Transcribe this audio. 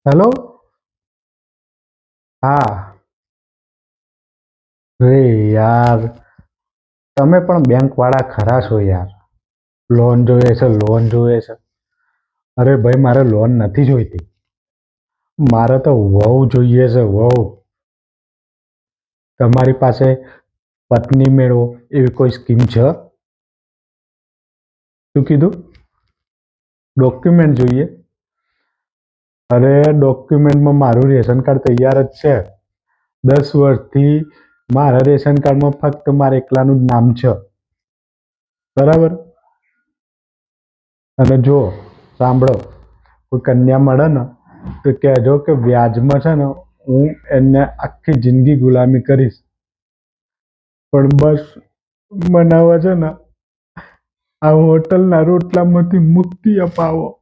Hello. હા. રે યાર, તમે પણ બેંક વાળા ખરા છો યાર. લોન જોઈએ છે, લોન જોઈએ છે. અરે ભાઈ, મારે લોન નથી જોઈતી. મારે તો વહુ જોઈએ છે, વહુ. તમારી પાસે પત્ની મેળવો એવી કોઈ સ્કીમ છે? શું કીધું? ડોક્યુમેન્ટ જોઈએ? અરે, ડોક્યુમેન્ટમાં મારું રેશન કાર્ડ તૈયાર જ છે. 10 વર્ષથી મારા રેશન કાર્ડમાં ફક્ત મારે એકલાનું જ નામ છે. બરાબર. અને જો સાંભળો, કોઈ કન્યા મળે ને તો કહેજો કે વ્યાજમાં છે ને હું એને આખી જિંદગી ગુલામી કરીશ. પણ બસ મને હવે છે ને આ હોટલના રોટલામાંથી મુક્તિ અપાવો.